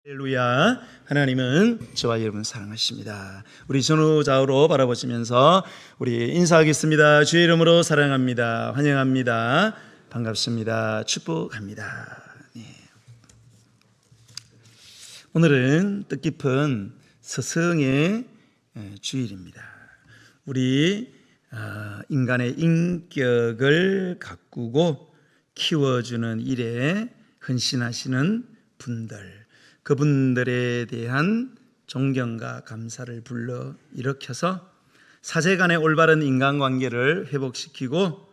할렐루야. 하나님은 저와 여러분 사랑하십니다. 우리 전후 좌우로 바라보시면서 우리 인사하겠습니다. 주의 이름으로 사랑합니다. 환영합니다. 반갑습니다. 축복합니다. 네. 오늘은 뜻깊은 스승의 주일입니다. 우리 인간의 인격을 가꾸고 키워주는 일에 헌신하시는 분들, 그분들에 대한 존경과 감사를 불러 일으켜서 사제간의 올바른 인간관계를 회복시키고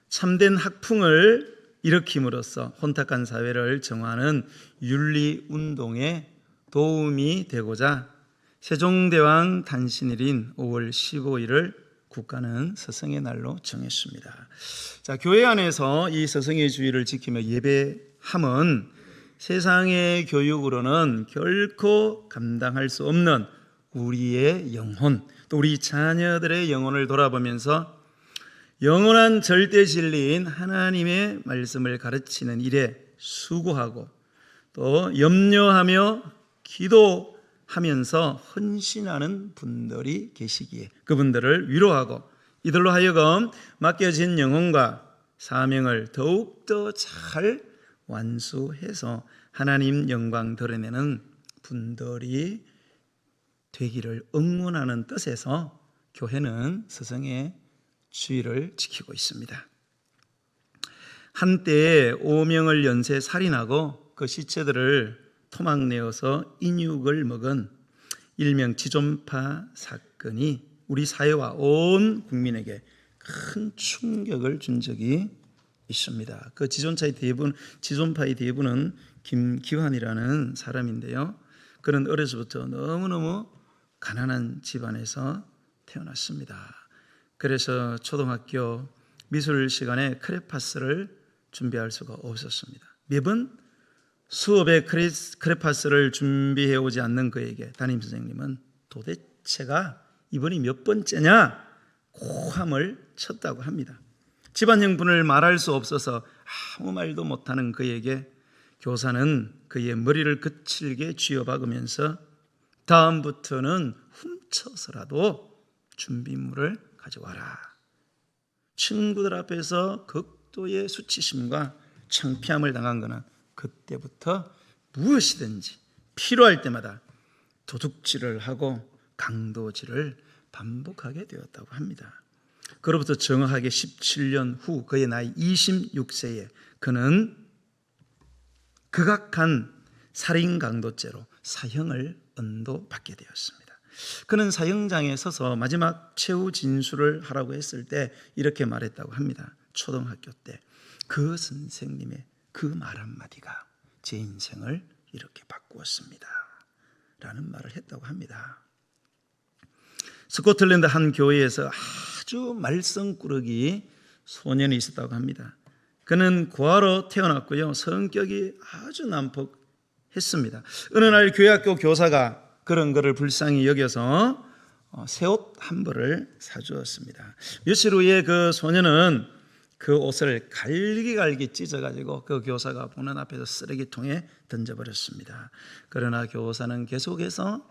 참된 학풍을 일으킴으로써 혼탁한 사회를 정화하는 윤리운동에 도움이 되고자 세종대왕 탄신일인 5월 15일을 국가는 스승의 날로 정했습니다. 자, 교회 안에서 이 스승의 주의를 지키며 예배함은 세상의 교육으로는 결코 감당할 수 없는 우리의 영혼, 또 우리 자녀들의 영혼을 돌아보면서 영원한 절대 진리인 하나님의 말씀을 가르치는 일에 수고하고 또 염려하며 기도하면서 헌신하는 분들이 계시기에 그분들을 위로하고 이들로 하여금 맡겨진 영혼과 사명을 더욱더 잘 완수해서 하나님 영광 드러내는 분들이 되기를 응원하는 뜻에서 교회는 스승의 주의를 지키고 있습니다. 한때 5명을 연쇄 살인하고 그 시체들을 토막내어서 인육을 먹은 일명 지존파 사건이 우리 사회와 온 국민에게 큰 충격을 준 적이 있습니다. 그 지존파의 대부는 김기환이라는 사람인데요. 그는 어려서부터 너무너무 가난한 집안에서 태어났습니다. 그래서 초등학교 미술 시간에 크레파스를 준비할 수가 없었습니다. 매번 수업에 크레파스를 준비해 오지 않는 그에게 담임선생님은 도대체가 이번이 몇 번째냐 고함을 쳤다고 합니다. 집안 형편을 말할 수 없어서 아무 말도 못하는 그에게 교사는 그의 머리를 거칠게 쥐어박으면서 다음부터는 훔쳐서라도 준비물을 가져와라. 친구들 앞에서 극도의 수치심과 창피함을 당한 그는 그때부터 무엇이든지 필요할 때마다 도둑질을 하고 강도질을 반복하게 되었다고 합니다. 그로부터 정확하게 17년 후 그의 나이 26세에 그는 극악한 살인 강도죄로 사형을 언도받게 되었습니다. 그는 사형장에 서서 마지막 최후 진술을 하라고 했을 때 이렇게 말했다고 합니다. 초등학교 때 그 선생님의 그 말 한마디가 제 인생을 이렇게 바꾸었습니다 라는 말을 했다고 합니다. 스코틀랜드 한 교회에서 아주 말썽꾸러기 소년이 있었다고 합니다. 그는 고아로 태어났고요. 성격이 아주 난폭했습니다. 어느 날 교회학교 교사가 그런 것을 불쌍히 여겨서 새 옷 한 벌을 사주었습니다. 며칠 후에 그 소년은 그 옷을 갈기갈기 찢어가지고 그 교사가 보는 앞에서 쓰레기통에 던져버렸습니다. 그러나 교사는 계속해서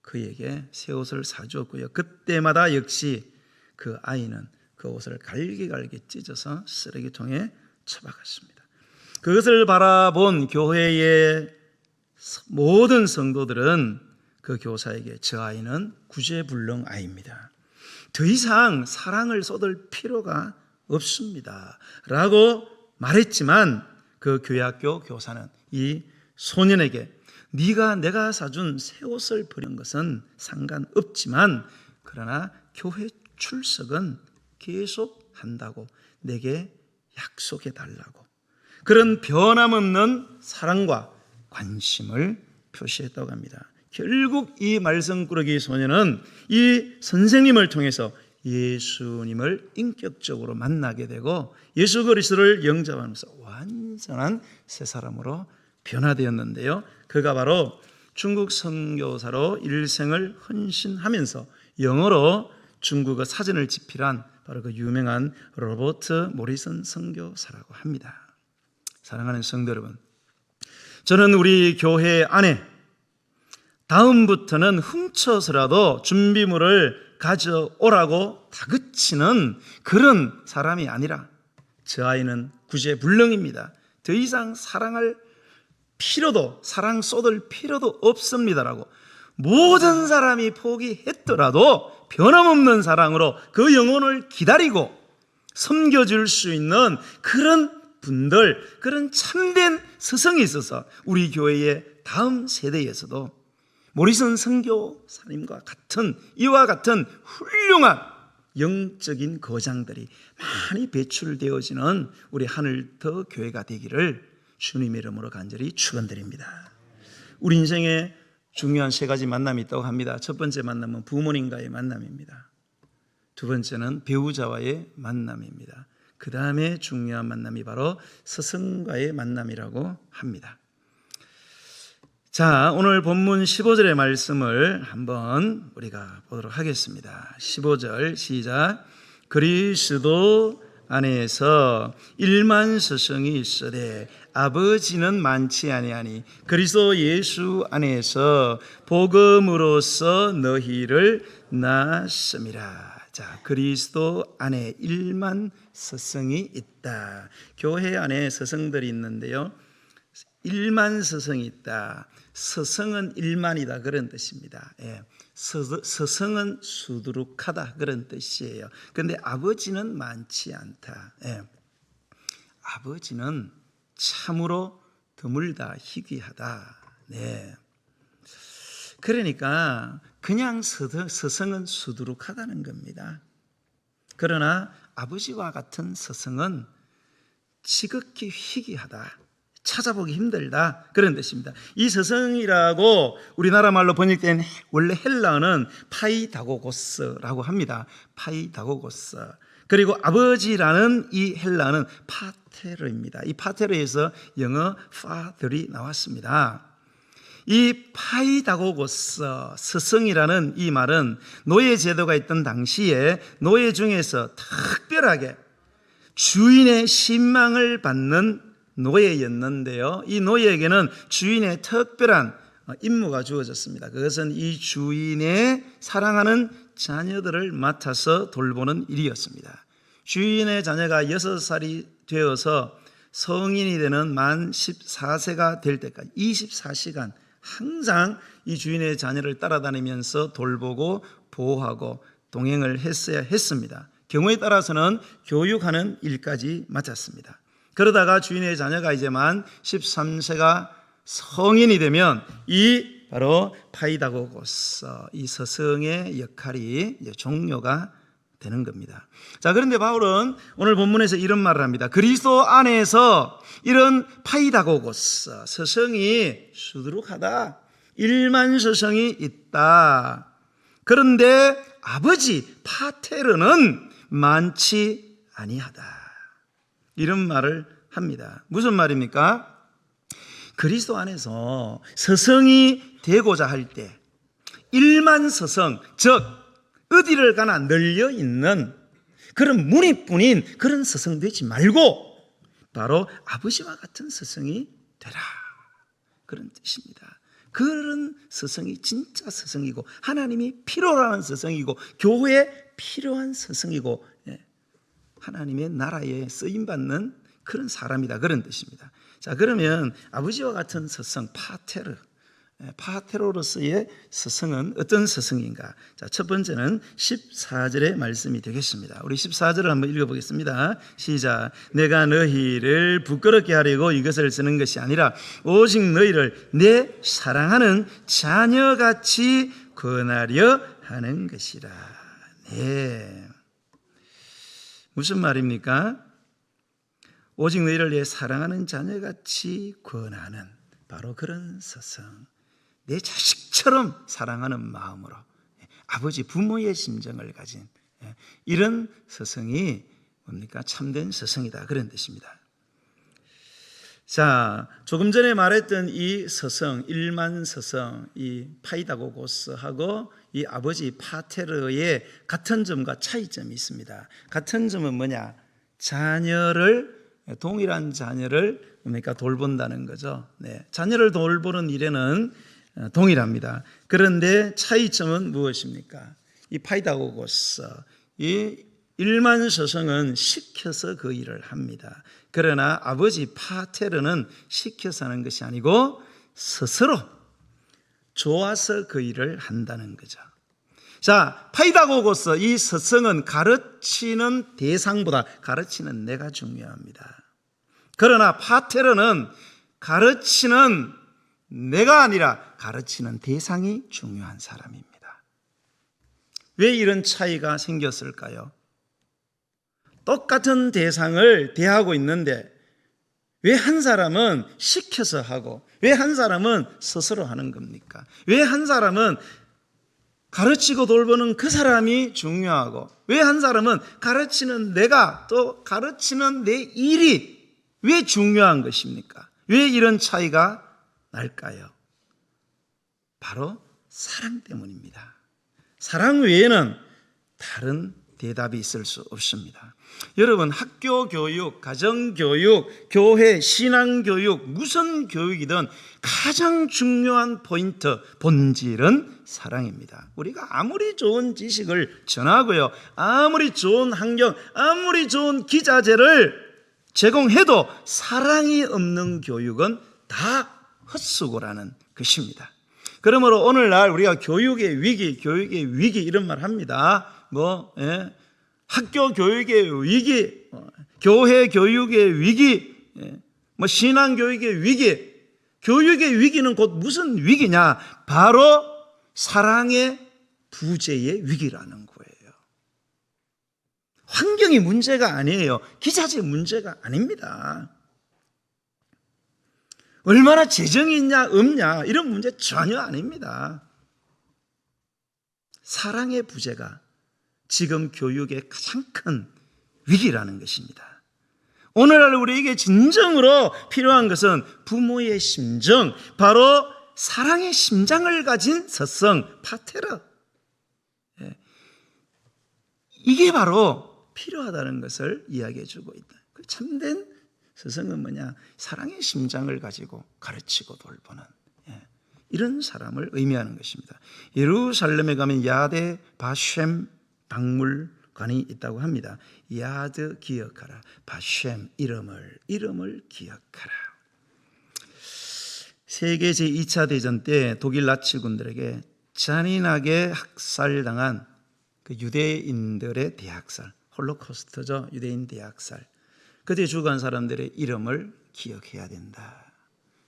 그에게 새 옷을 사주었고요. 그때마다 역시 그 아이는 그 옷을 갈기갈기 찢어서 쓰레기통에 처박았습니다. 그것을 바라본 교회의 모든 성도들은 그 교사에게 저 아이는 구제불능 아이입니다. 더 이상 사랑을 쏟을 필요가 없습니다 라고 말했지만 그 교회학교 교사는 이 소년에게 네가 내가 사준 새 옷을 버린 것은 상관없지만 그러나 교회 출석은 계속 한다고 내게 약속해 달라고 그런 변함없는 사랑과 관심을 표시했다고 합니다. 결국 이 말썽꾸러기 소년은 이 선생님을 통해서 예수님을 인격적으로 만나게 되고 예수 그리스도를 영접하면서 완전한 새 사람으로 변화되었는데요. 그가 바로 중국 선교사로 일생을 헌신하면서 영어로 중국어 사전을 집필한 바로 그 유명한 로버트 모리슨 선교사라고 합니다. 사랑하는 성도 여러분, 저는 우리 교회 안에 다음부터는 훔쳐서라도 준비물을 가져오라고 다그치는 그런 사람이 아니라 저 아이는 구제불능입니다. 더 이상 사랑할 필요도, 사랑 쏟을 필요도 없습니다라고 모든 사람이 포기했더라도 변함없는 사랑으로 그 영혼을 기다리고 섬겨줄 수 있는 그런 분들, 그런 참된 스승이 있어서 우리 교회의 다음 세대에서도 모리슨 선교사님과 같은, 이와 같은 훌륭한 영적인 거장들이 많이 배출되어지는 우리 하늘터 교회가 되기를 주님의 이름으로 간절히 축원드립니다. 우리 인생에 중요한 세 가지 만남이 있다고 합니다. 첫 번째 만남은 부모님과의 만남입니다. 두 번째는 배우자와의 만남입니다. 그 다음에 중요한 만남이 바로 스승과의 만남이라고 합니다. 자, 오늘 본문 15절의 말씀을 한번 우리가 보도록 하겠습니다. 15절 시작. 그리스도 안에서 1만 스승이 있으되 아버지는 많지 아니하니 그리스도 예수 안에서 복음으로써 너희를 낳았음이라. 자, 그리스도 안에 1만 스승이 있다. 교회 안에 스승들이 있는데요, 1만 스승이 있다. 스승은 1만이다 그런 뜻입니다. 예. 스승은 수두룩하다 그런 뜻이에요. 그런데 아버지는 많지 않다. 예. 아버지는 참으로 드물다, 희귀하다. 네. 그러니까 그냥 스승은 수두룩하다는 겁니다. 그러나 아버지와 같은 스승은 지극히 희귀하다, 찾아보기 힘들다 그런 뜻입니다. 이 스승이라고 우리나라 말로 번역된 원래 헬라어는 파이다고고스라고 합니다. 파이다고고스. 그리고 아버지라는 이 헬라어는 파테르입니다. 이 파테르에서 영어 father이 나왔습니다. 이 파이다고고스, 스승이라는 이 말은 노예 제도가 있던 당시에 노예 중에서 특별하게 주인의 신망을 받는 노예였는데요, 이 노예에게는 주인의 특별한 임무가 주어졌습니다. 그것은 이 주인의 사랑하는 자녀들을 맡아서 돌보는 일이었습니다. 주인의 자녀가 6살이 되어서 성인이 되는 만 14세가 될 때까지 24시간 항상 이 주인의 자녀를 따라다니면서 돌보고 보호하고 동행을 했어야 했습니다. 경우에 따라서는 교육하는 일까지 맡았습니다. 그러다가 주인의 자녀가 이제 만 13세가 성인이 되면 이 바로 파이다고고스, 이 스승의 역할이 이제 종료가 되는 겁니다. 자, 그런데 바울은 오늘 본문에서 이런 말을 합니다. 그리스도 안에서 이런 파이다고고스, 스승이 수두룩하다, 1만 스승이 있다. 그런데 아버지 파테르는 많지 아니하다, 이런 말을 합니다. 무슨 말입니까? 그리스도 안에서 스승이 되고자 할 때 1만 스승, 즉 어디를 가나 널려 있는 그런 무늬뿐인 그런 스승 되지 말고 바로 아버지와 같은 스승이 되라, 그런 뜻입니다. 그런 스승이 진짜 스승이고 하나님이 필요로 하는 스승이고 교회에 필요한 스승이고 하나님의 나라에 쓰임받는 그런 사람이다, 그런 뜻입니다. 자, 그러면 아버지와 같은 스승 파테르, 파테로로서의 스승은 어떤 스승인가? 자, 첫 번째는 14절의 말씀이 되겠습니다. 우리 14절을 한번 읽어보겠습니다. 시작. 내가 너희를 부끄럽게 하려고 이것을 쓰는 것이 아니라 오직 너희를 내 사랑하는 자녀같이 권하려 하는 것이라. 네. 무슨 말입니까? 오직 너희를 내 사랑하는 자녀같이 권하는 바로 그런 스승, 내 자식처럼 사랑하는 마음으로 아버지 부모의 심정을 가진 이런 스승이 뭡니까? 참된 스승이다, 그런 뜻입니다. 자, 조금 전에 말했던 이 스승, 1만 스승, 이 파이다고고스하고 이 아버지 파테르의 같은 점과 차이점이 있습니다. 같은 점은 뭐냐? 자녀를, 동일한 자녀를 뭡니까? 돌본다는 거죠. 네. 자녀를 돌보는 일에는 동일합니다. 그런데 차이점은 무엇입니까? 이 파이다고고스, 이 일만 서성은 시켜서 그 일을 합니다. 그러나 아버지 파테르는 시켜서 하는 것이 아니고 스스로 좋아서 그 일을 한다는 거죠. 자, 파이다고고스, 이 서성은 가르치는 대상보다 가르치는 내가 중요합니다. 그러나 파테르는 가르치는 내가 아니라 가르치는 대상이 중요한 사람입니다. 왜 이런 차이가 생겼을까요? 똑같은 대상을 대하고 있는데 왜 한 사람은 시켜서 하고 왜 한 사람은 스스로 하는 겁니까? 왜 한 사람은 가르치고 돌보는 그 사람이 중요하고 왜 한 사람은 가르치는 내가 또 가르치는 내 일이 왜 중요한 것입니까? 왜 이런 차이가 날까요? 바로 사랑 때문입니다. 사랑 외에는 다른 대답이 있을 수 없습니다. 여러분, 학교 교육, 가정 교육, 교회, 신앙 교육, 무슨 교육이든 가장 중요한 포인트, 본질은 사랑입니다. 우리가 아무리 좋은 지식을 전하고요, 아무리 좋은 환경, 아무리 좋은 기자재를 제공해도 사랑이 없는 교육은 다 헛수고라는 것입니다. 그러므로 오늘날 우리가 교육의 위기 이런 말 합니다. 학교 교육의 위기, 교회 교육의 위기, 신앙 교육의 위기. 교육의 위기는 곧 무슨 위기냐? 바로 사랑의 부재의 위기라는 거예요. 환경이 문제가 아니에요. 기자재 문제가 아닙니다. 얼마나 재정이 있냐 없냐 이런 문제 전혀 아닙니다. 사랑의 부재가 지금 교육의 가장 큰 위기라는 것입니다. 오늘날 우리에게 진정으로 필요한 것은 부모의 심정, 바로 사랑의 심장을 가진 서성, 파테르. 이게 바로 필요하다는 것을 이야기해 주고 있다. 참된 서성은 뭐냐? 사랑의 심장을 가지고 가르치고 돌보는 이런 사람을 의미하는 것입니다. 예루살렘에 가면 야드 바셴 박물관이 있다고 합니다. 야드 기억하라, 바셴 이름을 기억하라. 세계 제2차 대전 때 독일 나치군들에게 잔인하게 학살당한 그 유대인들의 대학살, 홀로코스트죠. 유대인 대학살. 그때 죽어간 사람들의 이름을 기억해야 된다.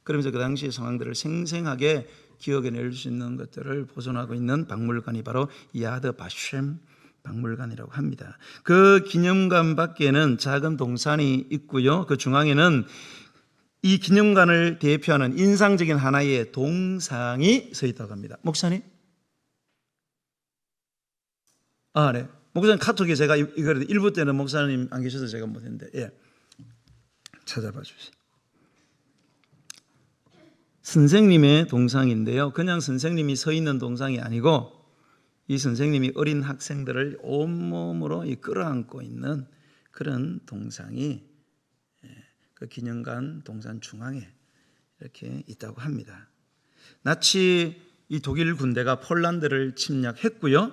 그러면서 그 당시의 상황들을 생생하게 기억해낼 수 있는 것들을 보존하고 있는 박물관이 바로 야드 바셴 박물관이라고 합니다. 그 기념관 밖에는 작은 동산이 있고요. 그 중앙에는 이 기념관을 대표하는 인상적인 하나의 동상이 서 있다고 합니다. 목사님? 네. 목사님 카톡에 제가 이걸 1부 때는 목사님 안 계셔서 제가 못했는데, 찾아봐 주세요. 선생님의 동상인데요. 그냥 선생님이 서 있는 동상이 아니고 이 선생님이 어린 학생들을 온몸으로 끌어안고 있는 그런 동상이 그 기념관 동산 중앙에 이렇게 있다고 합니다. 나치 이 독일 군대가 폴란드를 침략했고요.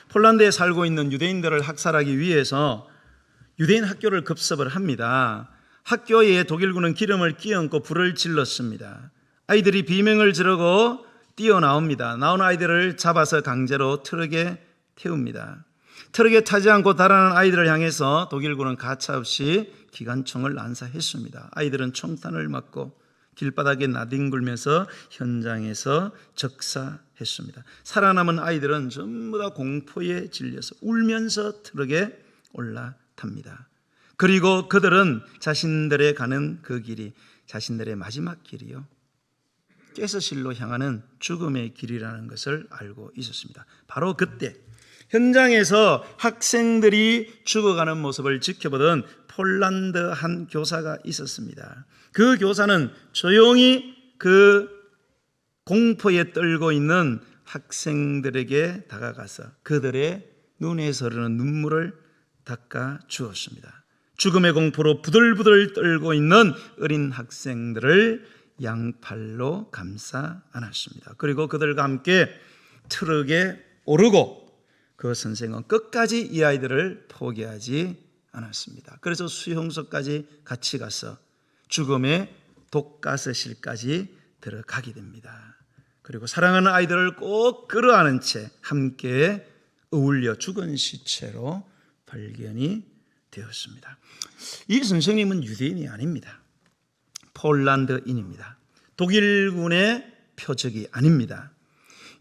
폴란드에 살고 있는 유대인들을 학살하기 위해서 유대인 학교를 급습을 합니다. 학교에 독일군은 기름을 끼얹고 불을 질렀습니다. 아이들이 비명을 지르고 뛰어나옵니다. 나온 아이들을 잡아서 강제로 트럭에 태웁니다. 트럭에 타지 않고 달아난 아이들을 향해서 독일군은 가차없이 기관총을 난사했습니다. 아이들은 총탄을 맞고 길바닥에 나뒹굴면서 현장에서 적사했습니다. 살아남은 아이들은 전부 다 공포에 질려서 울면서 트럭에 올라탑니다. 그리고 그들은 자신들의 가는 그 길이 자신들의 마지막 길이요, 꾀서실로 향하는 죽음의 길이라는 것을 알고 있었습니다. 바로 그때 현장에서 학생들이 죽어가는 모습을 지켜보던 폴란드 한 교사가 있었습니다. 그 교사는 조용히 그 공포에 떨고 있는 학생들에게 다가가서 그들의 눈에서 흐르는 눈물을 닦아 주었습니다. 죽음의 공포로 부들부들 떨고 있는 어린 학생들을 양팔로 감싸 안았습니다. 그리고 그들과 함께 트럭에 오르고 그 선생은 끝까지 이 아이들을 포기하지 않았습니다. 그래서 수용소까지 같이 가서 죽음의 독가스실까지 들어가게 됩니다. 그리고 사랑하는 아이들을 꼭 끌어안은 채 함께 어울려 죽은 시체로 발견이 되었습니다. 이 선생님은 유대인이 아닙니다. 폴란드인입니다. 독일군의 표적이 아닙니다.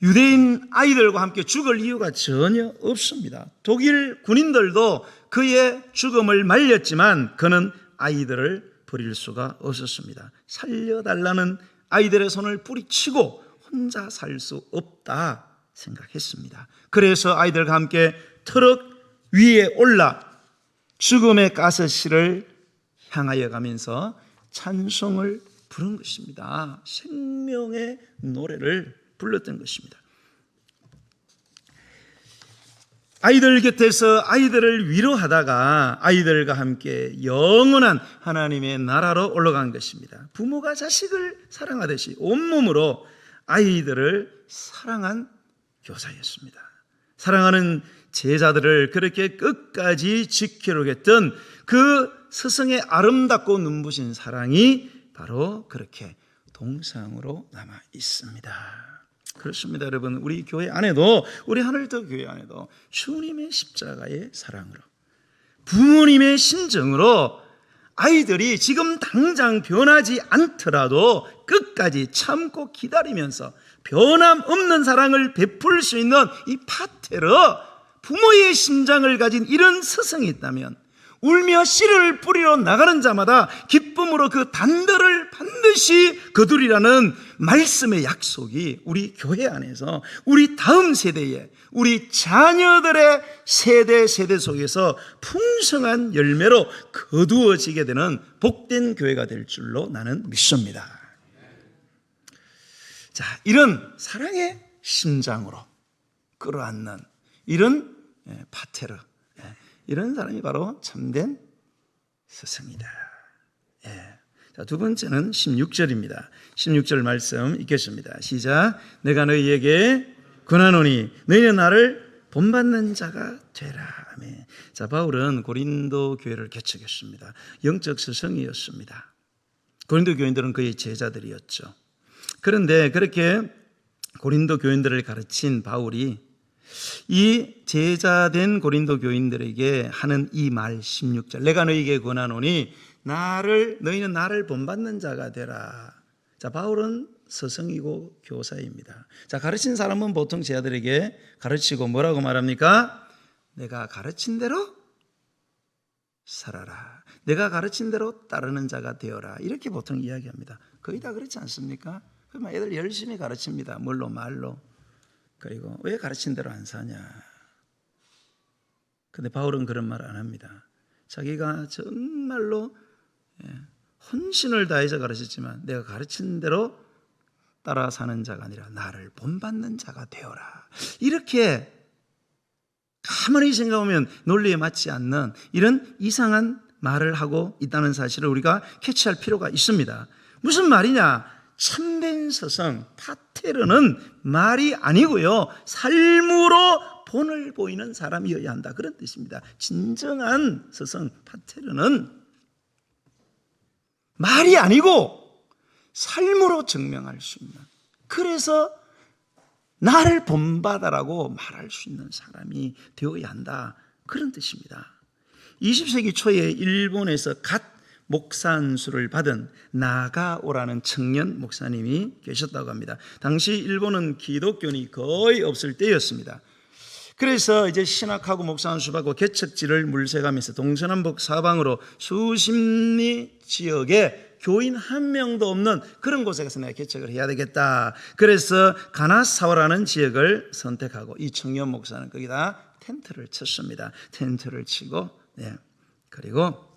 유대인 아이들과 함께 죽을 이유가 전혀 없습니다. 독일 군인들도 그의 죽음을 말렸지만 그는 아이들을 버릴 수가 없었습니다. 살려달라는 아이들의 손을 뿌리치고 혼자 살 수 없다 생각했습니다. 그래서 아이들과 함께 트럭 위에 올라 죽음의 가스실을 향하여 가면서 찬송을 부른 것입니다. 생명의 노래를 불렀던 것입니다. 아이들 곁에서 아이들을 위로하다가 아이들과 함께 영원한 하나님의 나라로 올라간 것입니다. 부모가 자식을 사랑하듯이 온몸으로 아이들을 사랑한 교사였습니다. 사랑하는 제자들을 그렇게 끝까지 지키려고 그 스승의 아름답고 눈부신 사랑이 바로 그렇게 동상으로 남아 있습니다. 그렇습니다, 여러분. 우리 교회 안에도, 우리 하늘도 교회 안에도 주님의 십자가의 사랑으로, 부모님의 심정으로 아이들이 지금 당장 변하지 않더라도 끝까지 참고 기다리면서 변함없는 사랑을 베풀 수 있는 이 파테르, 부모의 심장을 가진 이런 스승이 있다면 울며 씨를 뿌리러 나가는 자마다 기쁨으로 그 단들을 반드시 거두리라는 말씀의 약속이 우리 교회 안에서 우리 다음 세대에, 우리 자녀들의 세대 속에서 풍성한 열매로 거두어지게 되는 복된 교회가 될 줄로 나는 믿습니다. 자, 이런 사랑의 심장으로 끌어안는 이런 파테르, 이런 사람이 바로 참된 스승이다. 자, 두 번째는 16절입니다. 16절 말씀 읽겠습니다. 시작. 내가 너희에게 권하노니 너희는 나를 본받는 자가 되라. 아멘. 자, 바울은 고린도 교회를 개척했습니다. 영적 스승이었습니다. 고린도 교인들은 그의 제자들이었죠. 그런데 그렇게 고린도 교인들을 가르친 바울이 이 제자된 고린도 교인들에게 하는 이 말 16절, 내가 너희에게 권하노니 너희는 나를 본받는 자가 되라. 자, 바울은 스승이고 교사입니다. 자, 가르친 사람은 보통 제자들에게 가르치고 뭐라고 말합니까? 내가 가르친 대로 살아라. 내가 가르친 대로 따르는 자가 되어라. 이렇게 보통 이야기합니다. 거의 다 그렇지 않습니까? 그러면 애들 열심히 가르칩니다. 뭘로? 말로. 그리고 왜 가르친 대로 안 사냐? 근데 바울은 그런 말 안 합니다. 자기가 정말로 헌신을 다해서 가르쳤지만 내가 가르친 대로 따라 사는 자가 아니라 나를 본받는 자가 되어라. 이렇게 가만히 생각하면 논리에 맞지 않는 이런 이상한 말을 하고 있다는 사실을 우리가 캐치할 필요가 있습니다. 무슨 말이냐? 참된 스승 파테르는 말이 아니고요, 삶으로 본을 보이는 사람이어야 한다, 그런 뜻입니다. 진정한 스승 파테르는 말이 아니고 삶으로 증명할 수 있는, 그래서 나를 본받아라고 말할 수 있는 사람이 되어야 한다, 그런 뜻입니다. 20세기 초에 일본에서 갓 목사안수를 받은 나가오라는 청년 목사님이 계셨다고 합니다. 당시 일본은 기독교인이 거의 없을 때였습니다. 그래서 이제 신학하고 목사안수 받고 개척지를 물색하면서 동서남북 사방으로 수십리 지역에 교인 한 명도 없는 그런 곳에 가서 내가 개척을 해야 되겠다. 그래서 가나사와라는 지역을 선택하고 이 청년 목사는 거기다 텐트를 쳤습니다. 텐트를 치고 그리고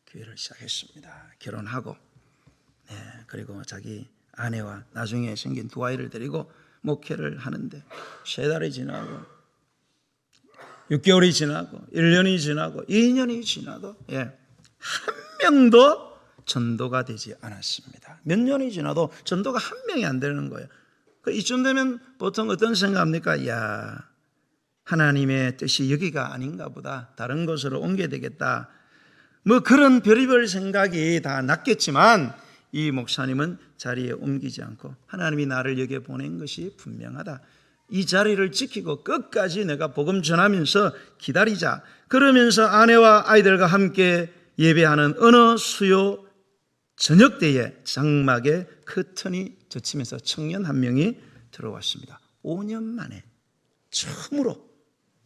교회를 시작했습니다. 결혼하고 그리고 자기 아내와 나중에 생긴 두 아이를 데리고 목회를 하는데 3달이 지나고 6개월이 지나고 1년이 지나고 2년이 지나도 한 명도 전도가 되지 않았습니다. 몇 년이 지나도 전도가 한 명이 안 되는 거예요. 이쯤 되면 보통 어떤 생각합니까? 야, 하나님의 뜻이 여기가 아닌가 보다. 다른 곳으로 옮겨야 되겠다. 뭐 그런 별의별 생각이 다 났겠지만 이 목사님은 자리에 옮기지 않고 하나님이 나를 여기에 보낸 것이 분명하다. 이 자리를 지키고 끝까지 내가 복음 전하면서 기다리자. 그러면서 아내와 아이들과 함께 예배하는 어느 수요 저녁 때에 장막에 커튼이 젖히면서 청년 한 명이 들어왔습니다. 5년 만에 처음으로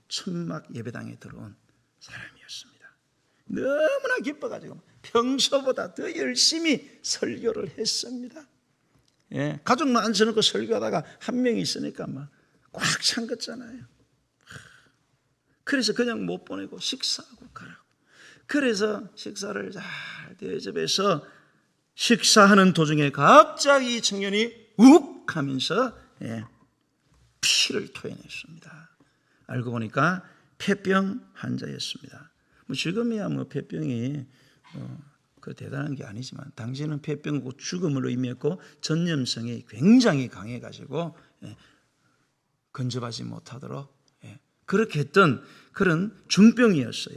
천막 예배당에 들어온 사람이었습니다. 너무나 기뻐가지고 평소보다 더 열심히 설교를 했습니다. 가족만 앉혀놓고 설교하다가 한 명이 있으니까 막 꽉 찬 거잖아요. 그래서 그냥 못 보내고 식사하고 가라고. 그래서 식사를 잘 대접해서 식사하는 도중에 갑자기 이 청년이 욱 하면서 피를 토해냈습니다. 알고 보니까 폐병 환자였습니다. 뭐 지금이야 뭐 폐병이 그 대단한 게 아니지만 당시에는 폐병이고 죽음을 의미했고 전염성이 굉장히 강해가지고 근접하지 못하도록 그렇게 했던 그런 중병이었어요.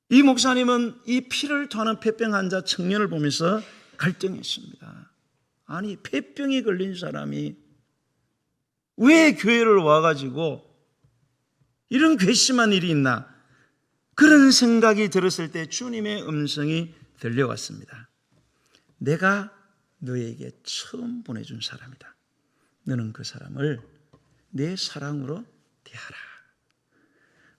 이 목사님은 이 피를 토하는 폐병 환자 청년을 보면서 갈등했습니다. 아니 폐병이 걸린 사람이 왜 교회를 와가지고 이런 괘씸한 일이 있나, 그런 생각이 들었을 때 주님의 음성이 들려왔습니다. 내가 너에게 처음 보내준 사람이다. 너는 그 사람을 내 사랑으로 대하라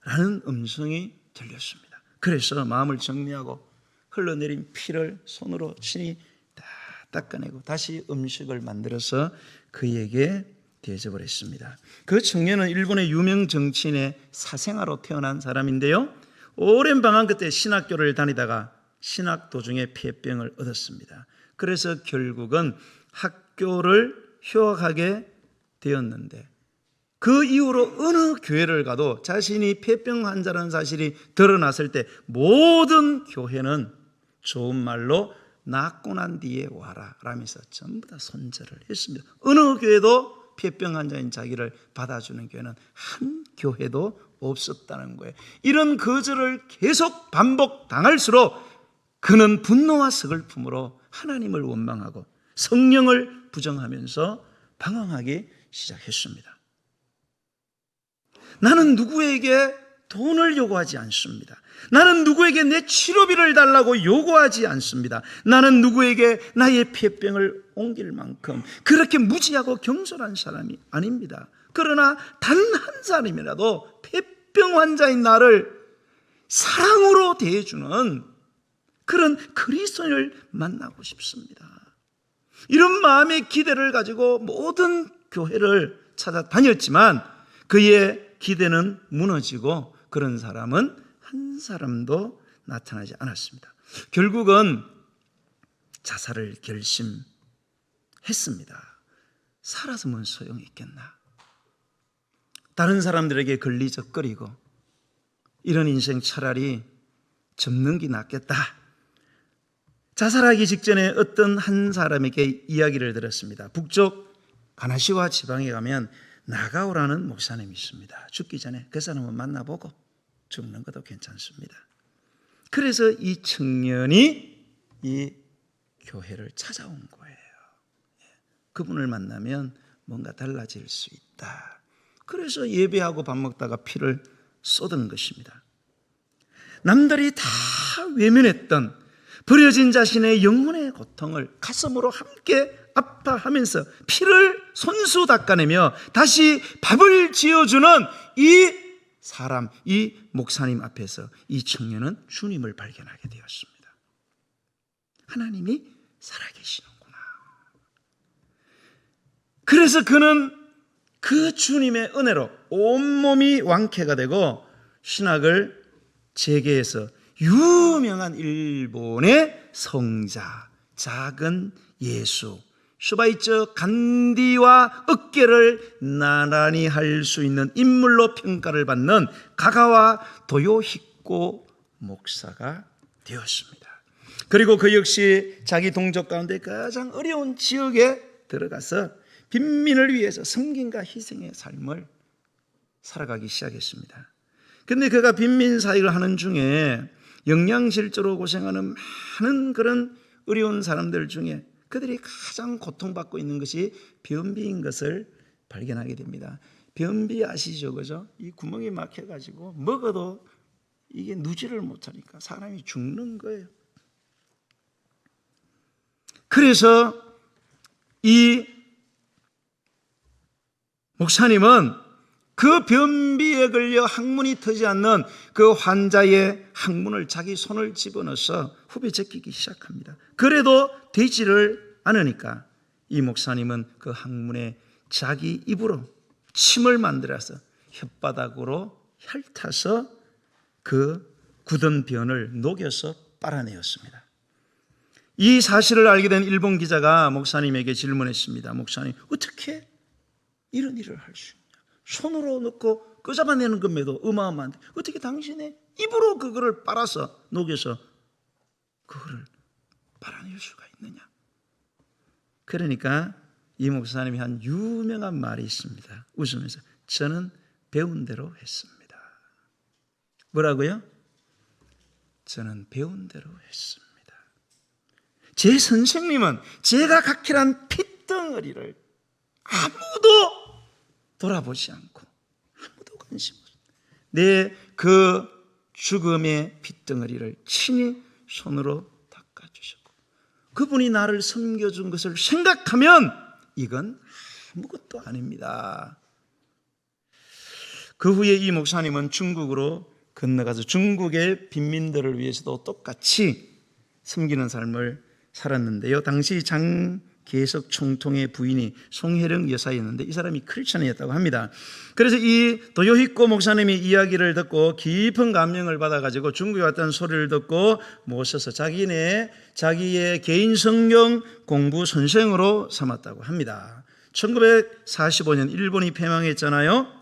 라는 음성이 들렸습니다. 그래서 마음을 정리하고 흘러내린 피를 손으로 친히 다 닦아내고 다시 음식을 만들어서 그에게 대접을 했습니다. 그 청년은 일본의 유명 정치인의 사생아로 태어난 사람인데요, 오랜 방학 그때 신학교를 다니다가 신학 도중에 폐병을 얻었습니다. 그래서 결국은 학교를 휴학하게 되었는데 그 이후로 어느 교회를 가도 자신이 폐병 환자라는 사실이 드러났을 때 모든 교회는 좋은 말로 낫고 난 뒤에 와라 라면서 전부 다 손절을 했습니다. 어느 교회도 폐병 환자인 자기를 받아주는 교회는 한 교회도 없었다는 거예요. 이런 거절을 계속 반복당할수록 그는 분노와 서글픔으로 하나님을 원망하고 성령을 부정하면서 방황하기 시작했습니다. 나는 누구에게 돈을 요구하지 않습니다. 나는 누구에게 내 치료비를 달라고 요구하지 않습니다. 나는 누구에게 나의 폐병을 옮길 만큼 그렇게 무지하고 경솔한 사람이 아닙니다. 그러나 단 한 사람이라도 폐병 환자인 나를 사랑으로 대해주는 그런 그리스도인을 만나고 싶습니다. 이런 마음의 기대를 가지고 모든 교회를 찾아다녔지만 그의 기대는 무너지고 그런 사람은 한 사람도 나타나지 않았습니다. 결국은 자살을 결심했습니다. 살아서 뭔 소용이 있겠나. 다른 사람들에게 걸리적거리고 이런 인생 차라리 접는 게 낫겠다. 자살하기 직전에 어떤 한 사람에게 이야기를 들었습니다. 북쪽 가나시와 지방에 가면 나가오라는 목사님이 있습니다. 죽기 전에 그 사람을 만나보고 죽는 것도 괜찮습니다. 그래서 이 청년이 이 교회를 찾아온 거예요. 그분을 만나면 뭔가 달라질 수 있다. 그래서 예배하고 밥 먹다가 피를 쏟은 것입니다. 남들이 다 외면했던 버려진 자신의 영혼의 고통을 가슴으로 함께 아파하면서 피를 손수 닦아내며 다시 밥을 지어주는 이 사람, 이 목사님 앞에서 이 청년은 주님을 발견하게 되었습니다. 하나님이 살아계시는구나. 그래서 그는 그 주님의 은혜로 온몸이 왕쾌가 되고 신학을 재개해서 유명한 일본의 성자, 작은 예수, 슈바이처 간디와 어깨를 나란히 할 수 있는 인물로 평가를 받는 가가와 도요히코 목사가 되었습니다. 그리고 그 역시 자기 동족 가운데 가장 어려운 지역에 들어가서 빈민을 위해서 섬김과 희생의 삶을 살아가기 시작했습니다. 그런데 그가 빈민 사역을 하는 중에 영양실조로 고생하는 많은 그런 어려운 사람들 중에 그들이 가장 고통받고 있는 것이 변비인 것을 발견하게 됩니다. 변비 아시죠? 그죠? 이 구멍이 막혀가지고 먹어도 이게 누지를 못하니까 사람이 죽는 거예요. 그래서 이 목사님은 그 변비에 걸려 항문이 트지 않는 그 환자의 항문을 자기 손을 집어넣어서 후벼 제끼기 시작합니다. 그래도 되지를 않으니까 이 목사님은 그 항문에 자기 입으로 침을 만들어서 혓바닥으로 핥아서 그 굳은 변을 녹여서 빨아내었습니다. 이 사실을 알게 된 일본 기자가 목사님에게 질문했습니다. 목사님, 어떻게 이런 일을 할 수 있냐? 손으로 넣고 끄잡아내는 것에도 어마어마한데 어떻게 당신의 입으로 그거를 빨아서 녹여서 그거를 빨아낼 수가 있느냐? 그러니까 이 목사님이 한 유명한 말이 있습니다. 웃으면서 저는 배운 대로 했습니다. 뭐라고요? 저는 배운 대로 했습니다. 제 선생님은 제가 각혈한 핏덩어리를 아무도 돌아보지 않고 아무도 관심 없어 내 그 죽음의 핏덩어리를 친히 손으로 닦아주셨고 그분이 나를 섬겨준 것을 생각하면 이건 아무것도 아닙니다. 그 후에 이 목사님은 중국으로 건너가서 중국의 빈민들을 위해서도 똑같이 섬기는 삶을 살았는데요. 당시 장계석 총통의 부인이 송혜령 여사였는데 이 사람이 크리스천이었다고 합니다. 그래서 이 도요히코 목사님이 이야기를 듣고 깊은 감명을 받아가지고 중국에 왔다는 소리를 듣고 모셔서 자기의 개인 성경 공부 선생으로 삼았다고 합니다. 1945년 일본이 패망했잖아요.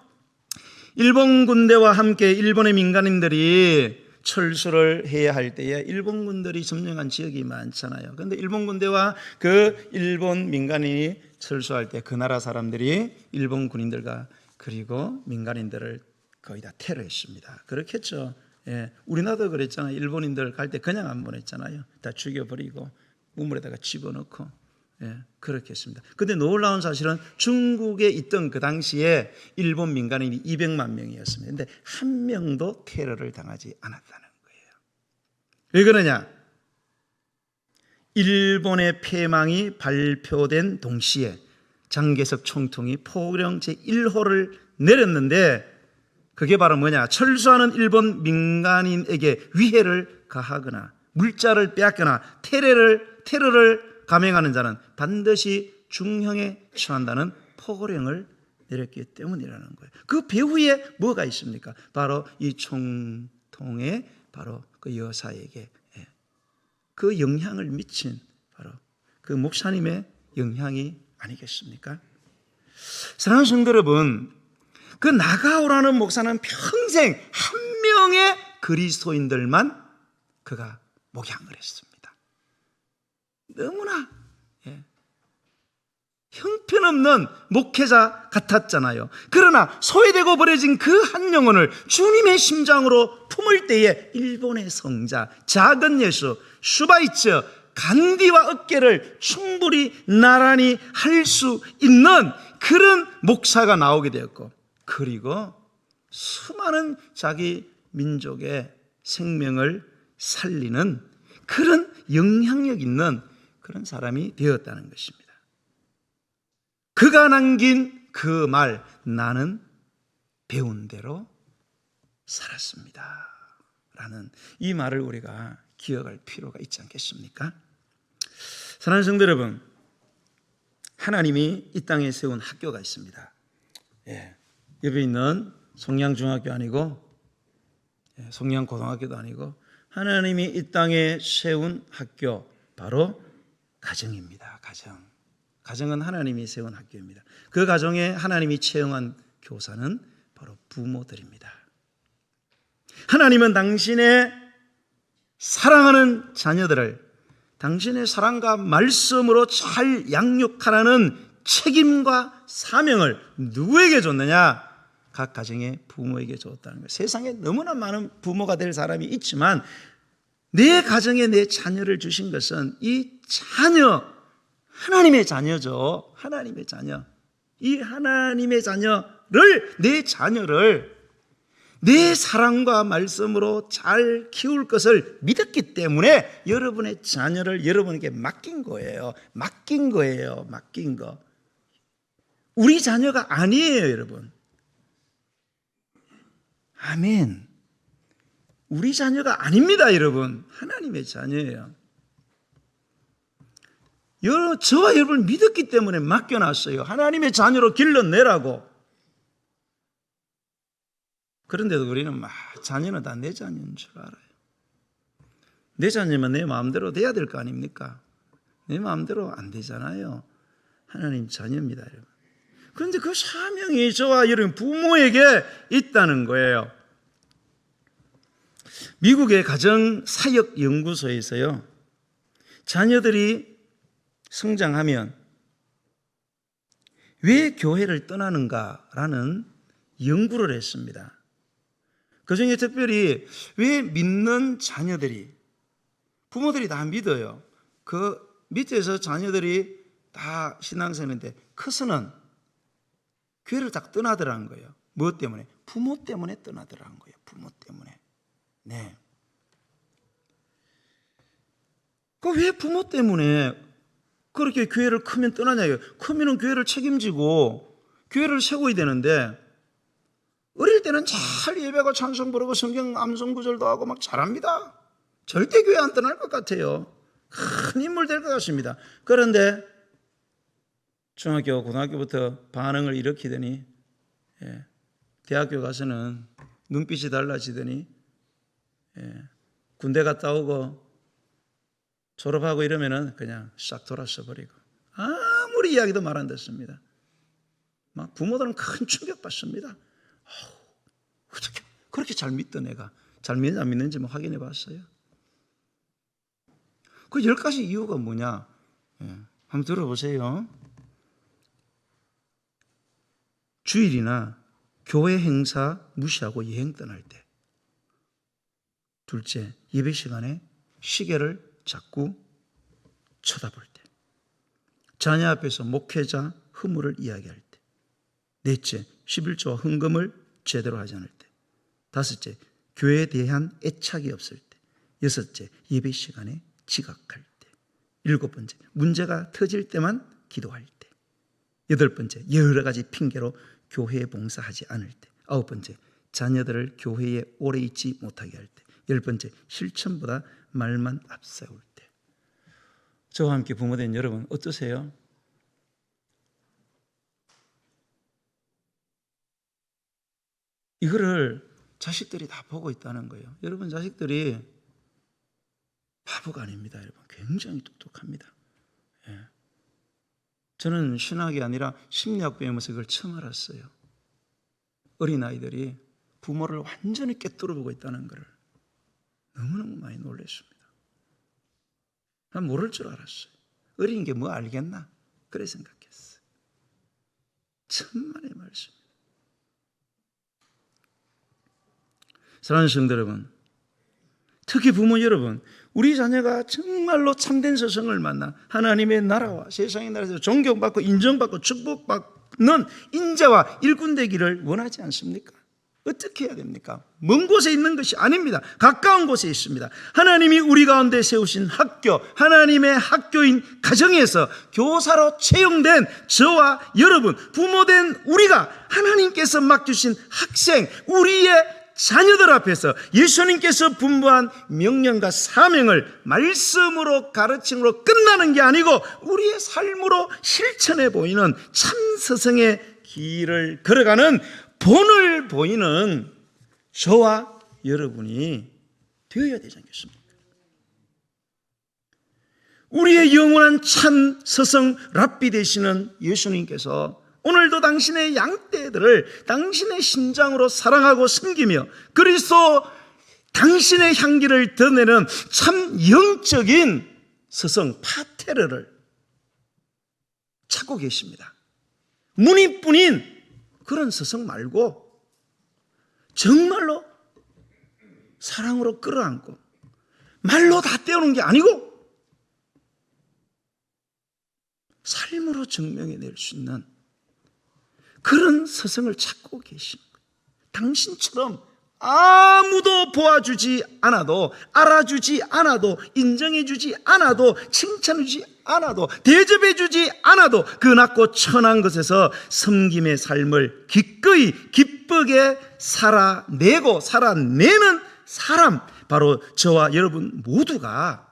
일본 군대와 함께 일본의 민간인들이 철수를 해야 할 때에 일본 군들이 점령한 지역이 많잖아요. 그런데 일본 군대와 그 일본 민간인이 철수할 때 그 나라 사람들이 일본 군인들과 그리고 민간인들을 거의 다 테러했습니다. 그렇겠죠. 예, 우리나라도 그랬잖아요. 일본인들 갈 때 그냥 안 보냈잖아요. 다 죽여버리고 우물에다가 집어넣고 그렇게 했습니다. 그런데 놀라운 사실은 중국에 있던 그 당시에 일본 민간인이 200만 명이었습니다. 그런데 한 명도 테러를 당하지 않았다는 거예요. 왜 그러냐? 일본의 패망이 발표된 동시에 장계석 총통이 포령 제1호를 내렸는데 그게 바로 뭐냐? 철수하는 일본 민간인에게 위해를 가하거나 물자를 빼앗거나 테러를 감행하는 자는 반드시 중형에 처한다는 포고령을 내렸기 때문이라는 거예요. 그 배후에 뭐가 있습니까? 바로 이 총통의 바로 그 여사에게 그 영향을 미친 바로 그 목사님의 영향이 아니겠습니까? 사랑하는 성도 여러분, 그 나가오라는 목사는 평생 한 명의 그리스도인들만 그가 목양을 했습니다. 너무나 형편없는 목회자 같았잖아요. 그러나 소외되고 버려진 그 한 영혼을 주님의 심장으로 품을 때에 일본의 성자, 작은 예수, 슈바이처, 간디와 어깨를 충분히 나란히 할 수 있는 그런 목사가 나오게 되었고, 그리고 수많은 자기 민족의 생명을 살리는 그런 영향력 있는 그런 사람이 되었다는 것입니다. 그가 남긴 그 말, 나는 배운 대로 살았습니다 라는 이 말을 우리가 기억할 필요가 있지 않겠습니까? 사랑하는 성도 여러분, 하나님이 이 땅에 세운 학교가 있습니다. 옆에 있는 송량중학교 아니고 송량고등학교도 아니고 하나님이 이 땅에 세운 학교, 바로 가정입니다. 가정은 하나님이 세운 학교입니다. 그 가정에 하나님이 채용한 교사는 바로 부모들입니다. 하나님은 당신의 사랑하는 자녀들을 당신의 사랑과 말씀으로 잘 양육하라는 책임과 사명을 누구에게 줬느냐? 각 가정의 부모에게 줬다는 거예요. 세상에 너무나 많은 부모가 될 사람이 있지만 내 가정에 내 자녀를 주신 것은 이 자녀, 하나님의 자녀죠. 하나님의 자녀. 이 하나님의 자녀를, 내 자녀를 내 사랑과 말씀으로 잘 키울 것을 믿었기 때문에 여러분의 자녀를 여러분에게 맡긴 거예요. 맡긴 거예요. 맡긴 거. 우리 자녀가 아니에요, 여러분. 아멘. 우리 자녀가 아닙니다, 여러분. 하나님의 자녀예요. 저와 여러분을 믿었기 때문에 맡겨놨어요. 하나님의 자녀로 길러내라고. 그런데도 우리는 자녀는 다 내 자녀인 줄 알아요. 내 자녀면 내 마음대로 돼야 될 거 아닙니까? 내 마음대로 안 되잖아요. 하나님 자녀입니다, 여러분. 그런데 그 사명이 저와 여러분 부모에게 있다는 거예요. 미국의 가정사역연구소에서요, 자녀들이 성장하면 왜 교회를 떠나는가라는 연구를 했습니다. 그중에 특별히 왜 믿는 자녀들이, 부모들이 다 믿어요. 그 밑에서 자녀들이 다 신앙생활인데 커서는 교회를 딱 떠나더라는 거예요. 무엇 때문에? 부모 때문에 떠나더라는 거예요. 부모 때문에. 네. 그 왜 부모 때문에 그렇게 교회를 크면 떠나냐고요. 크면은 교회를 책임지고 교회를 세워야 되는데 어릴 때는 잘 예배하고 찬송 부르고 성경 암송 구절도 하고 막 잘합니다. 절대 교회 안 떠날 것 같아요. 큰 인물 될 것 같습니다. 그런데 중학교, 고등학교부터 반응을 일으키더니 대학교 가서는 눈빛이 달라지더니 군대 갔다 오고 졸업하고 이러면은 그냥 싹 돌아서 버리고 아무리 이야기도 말 안 듣습니다. 막 부모들은 큰 충격받습니다. 어떻게 그렇게 잘 믿던 애가 잘 믿는지 안 믿는지 확인해 봤어요. 그 10가지 이유가 뭐냐? 한번 들어보세요. 주일이나 교회 행사 무시하고 여행 떠날 때. 둘째, 예배 시간에 시계를 자꾸 쳐다볼 때. 자녀 앞에서 목회자 허물을 이야기할 때. 넷째, 11조와 헌금을 제대로 하지 않을 때. 다섯째, 교회에 대한 애착이 없을 때. 여섯째, 예배 시간에 지각할 때. 일곱 번째, 문제가 터질 때만 기도할 때. 여덟 번째, 여러 가지 핑계로 교회에 봉사하지 않을 때. 아홉 번째, 자녀들을 교회에 오래 있지 못하게 할 때. 열 번째, 실천보다 말만 앞세울 때. 저와 함께 부모된 여러분 어떠세요? 이거를 자식들이 다 보고 있다는 거예요. 여러분 자식들이 바보가 아닙니다. 여러분 굉장히 똑똑합니다. 저는 신학이 아니라 심리학 배우면서 그걸 처음 알았어요. 어린아이들이 부모를 완전히 꿰뚫어 보고 있다는 것을 너무너무 많이 놀랐습니다. 난 모를 줄 알았어요. 어린 게 뭐 알겠나? 그래 생각했어요. 천만의 말씀. 사랑하는 성도 여러분, 특히 부모 여러분, 우리 자녀가 정말로 참된 서성을 만나 하나님의 나라와 세상의 나라에서 존경받고 인정받고 축복받는 인자와 일꾼 되기를 원하지 않습니까? 어떻게 해야 됩니까? 먼 곳에 있는 것이 아닙니다. 가까운 곳에 있습니다. 하나님이 우리 가운데 세우신 학교, 하나님의 학교인 가정에서 교사로 채용된 저와 여러분, 부모된 우리가 하나님께서 맡기신 학생, 우리의 자녀들 앞에서 예수님께서 분부한 명령과 사명을 말씀으로 가르침으로 끝나는 게 아니고 우리의 삶으로 실천해 보이는 참 스승의 길을 걸어가는 본을 보이는 저와 여러분이 되어야 되지 않겠습니까? 우리의 영원한 참 스승 랍비 되시는 예수님께서 오늘도 당신의 양떼들을 당신의 심장으로 사랑하고 섬기며 그리스도 당신의 향기를 드러내는 참 영적인 스승 파테르를 찾고 계십니다. 무늬뿐인 그런 스승 말고 정말로 사랑으로 끌어안고 말로 다 떼우는 게 아니고 삶으로 증명해낼 수 있는 그런 스승을 찾고 계신 거예요. 당신처럼 아무도 보아주지 않아도, 알아주지 않아도, 인정해주지 않아도, 칭찬해주지 않아도, 대접해주지 않아도 그 낮고 천한 것에서 섬김의 삶을 기꺼이 기쁘게 살아내고 살아내는 사람, 바로 저와 여러분 모두가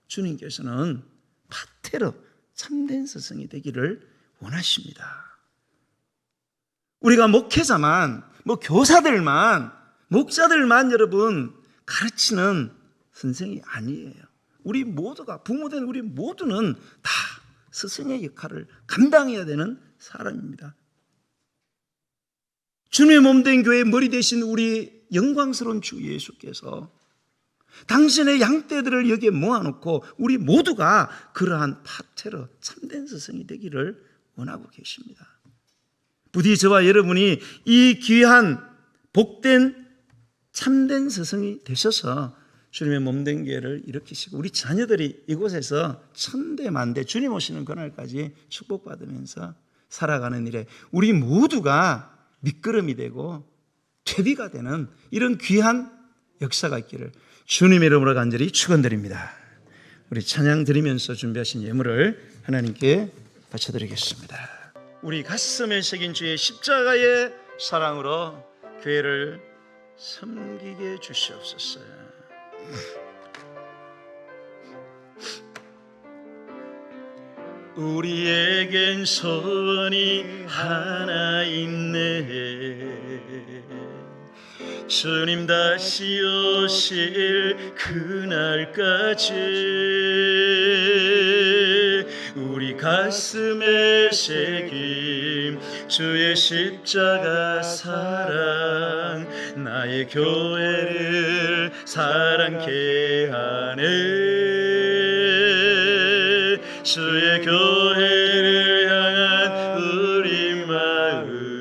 주님께서는 파테르, 참된 스승이 되기를 원하십니다. 우리가 목회자만, 교사들만, 목자들만 여러분 가르치는 선생이 아니에요. 우리 모두가, 부모된 우리 모두는 다 스승의 역할을 감당해야 되는 사람입니다. 주님의 몸된 교회의 머리 되신 우리 영광스러운 주 예수께서 당신의 양떼들을 여기에 모아놓고 우리 모두가 그러한 파테르, 참된 스승이 되기를 원하고 계십니다. 부디 저와 여러분이 이 귀한 복된 참된 스승이 되셔서 주님의 몸된 교회를 일으키시고 우리 자녀들이 이곳에서 천대만대 주님 오시는 그날까지 축복받으면서 살아가는 일에 우리 모두가 밑거름이 되고 퇴비가 되는 이런 귀한 역사가 있기를 주님의 이름으로 간절히 축원드립니다. 우리 찬양 드리면서 준비하신 예물을 하나님께 바쳐드리겠습니다. 우리 가슴에 새긴 주의 십자가의 사랑으로 교회를 섬기게 주시옵소서. 우리에겐 소원이 하나 있네. 주님 다시 오실 그날까지 우리 가슴에 새김 주의 십자가 사랑 나의 교회를 사랑케 하네. 주의 교회를 향한 우리 마음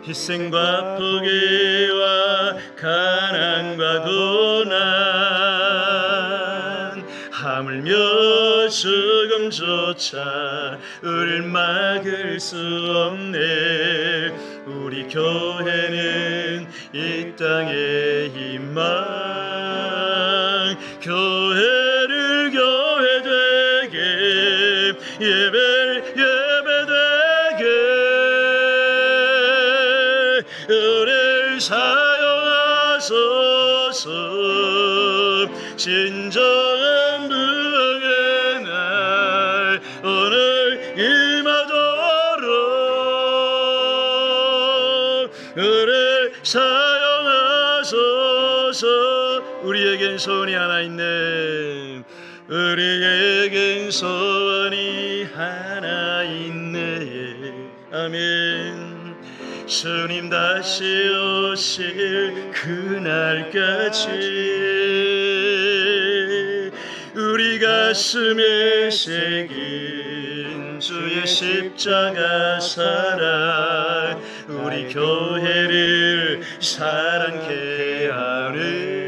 희생과 포기와 가난과 고난 하물며 죽음조차 우릴 막을 수 없네. 우리 교회는 이 땅의 희망 교회를 교회 되게 예배를 예배되게 우리를 사용하소서. 진정한 부흥의 날 오늘 임하도록 우리를 사용하소서. 우리에겐 소원이 하나 있네. 우리에겐 소원이 하나 있네. 아멘. 주님 다시 오실 그날까지 우리 가슴에 새긴 주의 십자가 사랑 우리 교회를 사랑케 하네.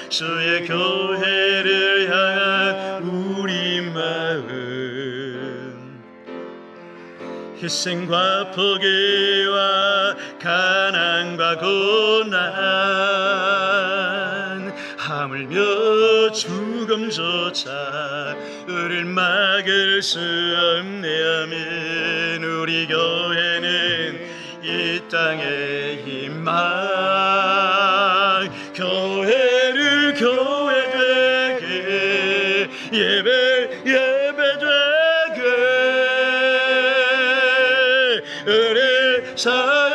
주의 교회를 향한 우리 마음 희생과 포기와 가난과 고난 하물며 죽음조차 우릴 막을 수 없네. 아멘. 우리 교회는 이 땅의 희망 교회를 교회 되게 예배되게 우리 사용하소서.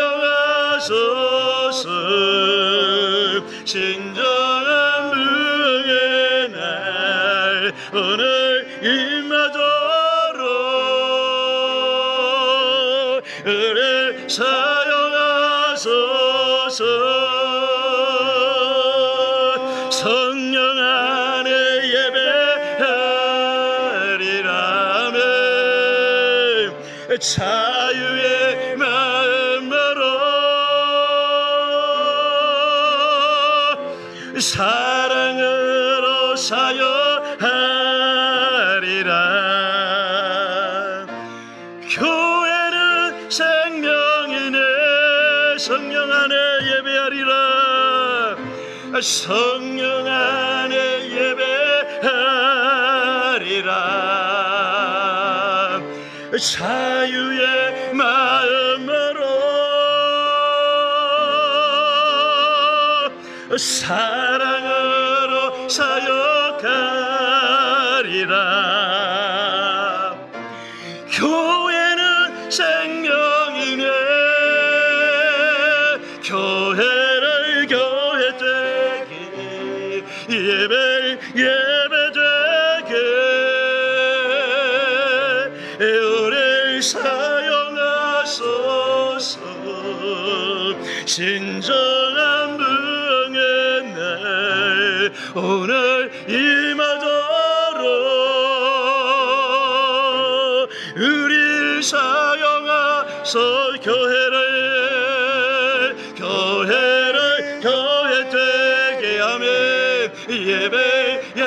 진정한 은혜 사용하소서. 성령 안에 예배하리라면 자유의 마음으로 사랑으로 사역하리라. 교회는 생명이네. 성령 안에 예배하리라. 성령 안에 예배하리라. 자유의 마음으로 사랑으로 사역하리라. 교회는 생명이네. 교회를 교회 되게 예배 되게 은혜 사용하소서. 진정한 부흥의 날 오늘 임하도록 우리를 사용하소. 교회를 교회 되게 하며 예배 되게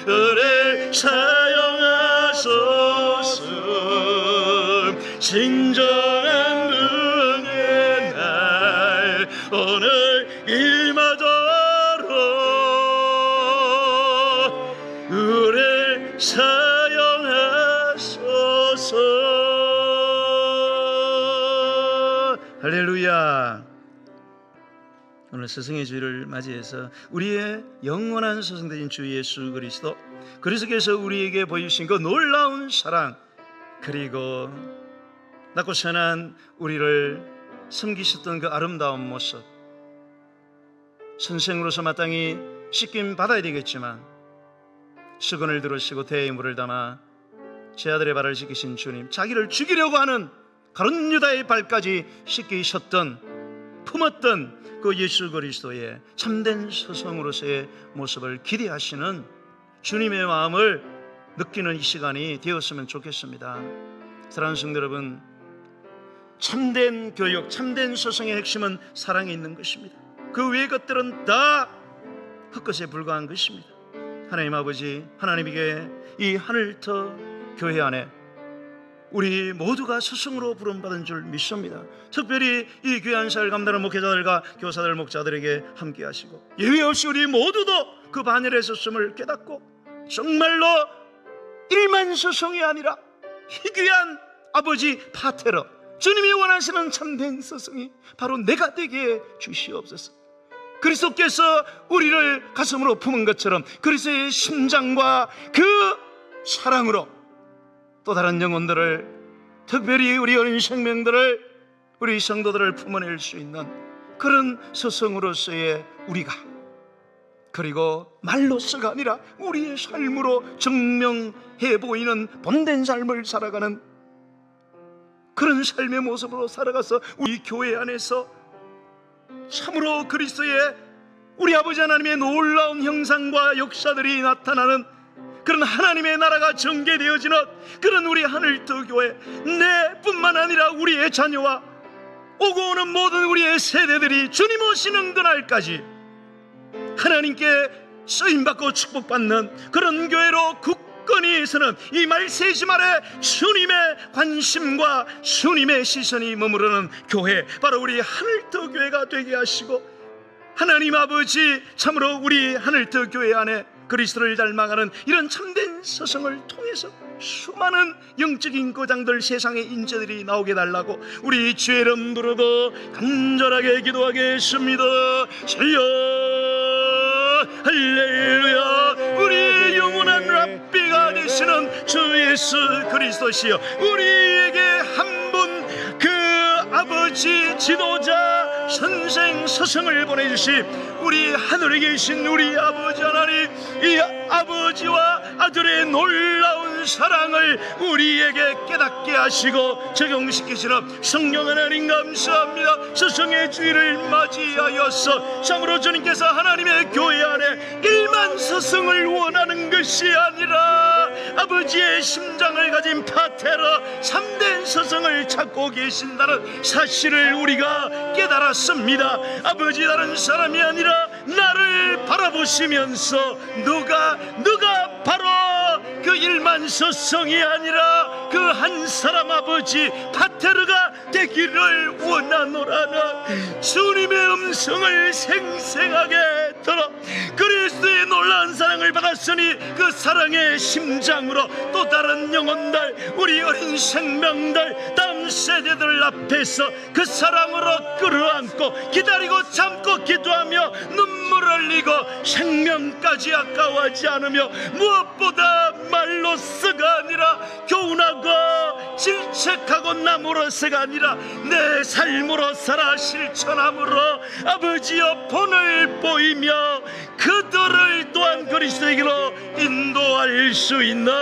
은혜 사용하소서. 진정한 부흥의 날 오늘 임하도록 우리를 사용하소서. 할렐루야. 오늘 스승의 주일을 맞이해서 우리의 영원한 스승되신 주 예수 그리스도, 그리스도께서 우리에게 보여주신 그 놀라운 사랑, 그리고 낮고 선한 우리를 섬기셨던 그 아름다운 모습, 선생으로서 마땅히 씻김 받아야 되겠지만 수건을 들으시고 대의 물을 담아 제 아들의 발을 씻기신 주님, 자기를 죽이려고 하는 가룟 유다의 발까지 씻기셨던, 품었던 그 예수 그리스도의 참된 스승으로서의 모습을 기대하시는 주님의 마음을 느끼는 이 시간이 되었으면 좋겠습니다. 사랑하는 성도 여러분, 참된 교육, 참된 스승의 핵심은 사랑에 있는 것입니다. 그 외의 것들은 다 헛것에 불과한 것입니다. 하나님 아버지, 하나님에게 이 하늘터 교회 안에 우리 모두가 스승으로 부름받은 줄 믿습니다. 특별히 이 귀한 사역을 감당하는 목회자들과 교사들, 목자들에게 함께 하시고 예외 없이 우리 모두도 그 반열에 섰음을 깨닫고 정말로 일만 스승이 아니라 희귀한 아버지 파테러, 주님이 원하시는 참된 스승이 바로 내가 되게 해 주시옵소서. 그리스도께서 우리를 가슴으로 품은 것처럼 그리스도의 심장과 그 사랑으로 또 다른 영혼들을, 특별히 우리 어린 생명들을, 우리 성도들을 품어낼 수 있는 그런 스승으로서의 우리가, 그리고 말로서가 아니라 우리의 삶으로 증명해 보이는 본된 삶을 살아가는 그런 삶의 모습으로 살아가서 우리 교회 안에서 참으로 그리스도의 우리 아버지 하나님의 놀라운 형상과 역사들이 나타나는 그런 하나님의 나라가 전개되어지는 그런 우리 하늘터 교회, 내뿐만 아니라 우리의 자녀와 오고 오는 모든 우리의 세대들이 주님 오시는 그날까지 하나님께 쓰임받고 축복받는 그런 교회로 굳건히 서는 이 말세지 아래 주님의 관심과 주님의 시선이 머무르는 교회, 바로 우리 하늘터 교회가 되게 하시고, 하나님 아버지, 참으로 우리 하늘터 교회 안에 그리스도를 닮아가는 이런 참된 스승을 통해서 수많은 영적인 거장들, 세상의 인재들이 나오게 달라고 우리 주의 이름 부르고 간절하게 기도하겠습니다. 주여, 할렐루야. 우리 영원한 랍비가 되시는 주 예수 그리스도시여, 우리에게 한 분 그 아버지, 지도자, 선생서성을 보내주신 우리 하늘에 계신 우리 아버지 하나님, 이 아버지와 아들의 놀라운 사랑을 우리에게 깨닫게 하시고 적용시키시는 성령 하나님 감사합니다. 서성의 주일을 맞이하여서 참으로 주님께서 하나님의 교회 안에 일만 서성을 원하는 것이 아니라 아버지의 심장을 가진 파테르 참된 서성을 찾고 계신다는 사실을 우리가 깨달았습니다. 아버지, 다른 사람이 아니라 나를 바라보시면서 누가 바로 그 일만 서성이 아니라 그 한 사람 아버지 파테르가 되기를 원하노라나. 주님의 음성을 생생하게 들어 그리스도의 놀라운 사랑을 받았으니 그 사랑의 심장으로 또 다른 영혼들, 우리 어린 생명들, 다음 세대들 앞에서 그 사랑으로 끌어안고 기다리고 참고 기도하며 눈물 흘리고 생명까지 아까워하지 않으며 무엇보다 말로서가 아니라 교훈하고 질책하고 나무로서가 아니라 내 삶으로 살아 실천함으로 아버지여 본을 보이며 그들을 또한 그리스도에게로 인도할 수 있는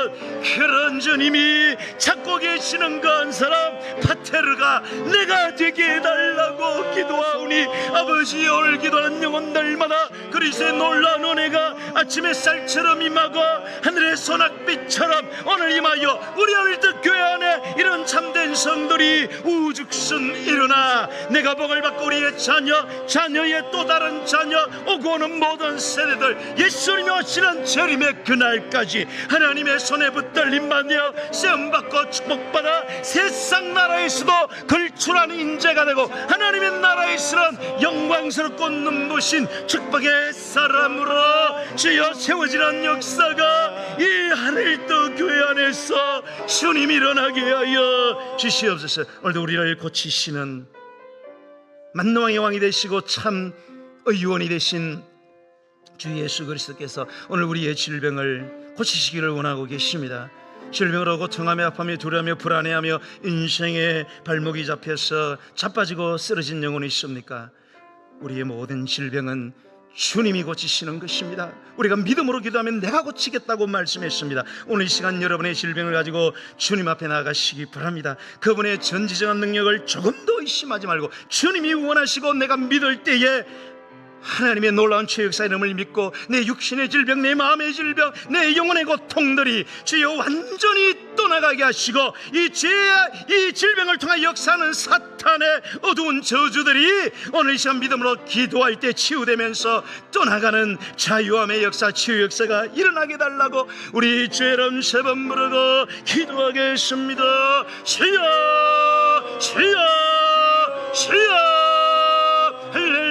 그런 주님이 찾고 계시는 그 한 사람 파테르가 내가 되게 해달라고 기도하오니 아버지, 오늘 기도하는 영혼들마다 그리스도의 놀라운 은혜가 아침 햇살처럼 임하고 하늘의 소낙빛처럼 오늘 임하여 우리 오늘도 교회 안에 이런 참된 성들이 우죽순 일어나 내가 복을 받고 우리의 자녀의 또 다른 자녀 오고 오는 모든 세대들 예수님이 오시는 재림의 그날까지 하나님의 손에 붙들림 받며 세움받고 축복받아 세상 나라에서도 걸출하는 인재가 되고 하나님의 나라에서는 영광스럽고 눈부신 축복의 사람으로 주여 세워지는 역사가 이 하늘도 교회 안에서 주님이 일어나게 하여 주시옵소서. 오늘도 우리를 고치시는 만왕의 왕이 되시고 참 의원이 되신 주 예수 그리스도께서 오늘 우리의 질병을 고치시기를 원하고 계십니다. 질병으로 고통하며 아파하며 두려워하며 불안해하며 인생의 발목이 잡혀서 자빠지고 쓰러진 영혼이 있습니까? 우리의 모든 질병은 주님이 고치시는 것입니다. 우리가 믿음으로 기도하면 내가 고치겠다고 말씀했습니다. 오늘 이 시간 여러분의 질병을 가지고 주님 앞에 나가시기 바랍니다. 그분의 전지전한 능력을 조금도 의심하지 말고 주님이 원하시고 내가 믿을 때에 하나님의 놀라운 최역사 이름을 믿고 내 육신의 질병, 내 마음의 질병, 내 영혼의 고통들이 주여 완전히 떠나가게 하시고 이 질병을 통해 역사하는 사탄의 어두운 저주들이 오늘 이 시간 믿음으로 기도할 때 치유되면서 떠나가는 자유함의 역사, 치유 역사가 일어나게 해달라고 우리 주 이름 세 번 부르고 기도하겠습니다. 주여 주여 주여 할렐루야.